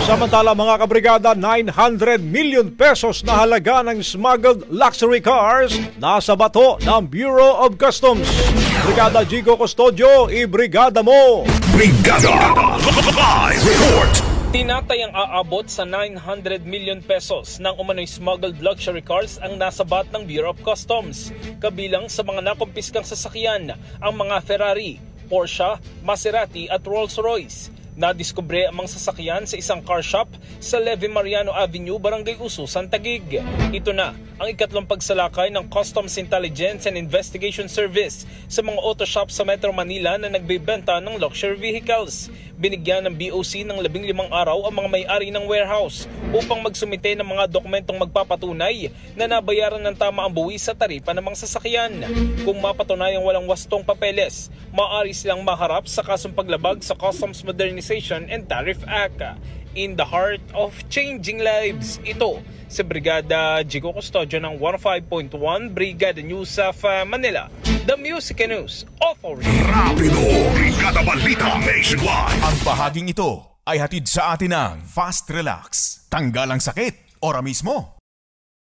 Samantala mga kabrigada, 900 million pesos na halaga ng smuggled luxury cars nasa bato ng Bureau of Customs. Brigada Jigo Custodio, ibrigada mo! Brigada Live Report! Tinatayang aabot sa 900 million pesos ng umano'y smuggled luxury cars ang nasabat ng Bureau of Customs. Kabilang sa mga nakumpiskang sasakyan ang mga Ferrari, Porsche, Maserati at Rolls-Royce. Nadiskubre ang mga sasakyan sa isang car shop sa Leve Mariano Avenue, Barangay Ususan, Taguig. Ito na ang ikatlong pagsalakay ng Customs Intelligence and Investigation Service sa mga auto shop sa Metro Manila na nagbebenta ng luxury vehicles. Binigyan ng BOC ng 15 araw ang mga may-ari ng warehouse upang magsumite ng mga dokumentong magpapatunay na nabayaran ng tama ang buwis sa taripa ng mga sasakyan. Kung mapatunayang walang wastong papeles, maaari silang maharap sa kasong paglabag sa Customs Modernization and Tariff Act. In the heart of changing lives, ito si Brigada Jigo Custodio ng 105.1 Brigada News of Manila, the Music and News Authority. Rapido! Brigada Balita Nationwide! Ang bahaging ito ay hatid sa atin ng Fast Relax. Tanggal ang sakit, ora mismo.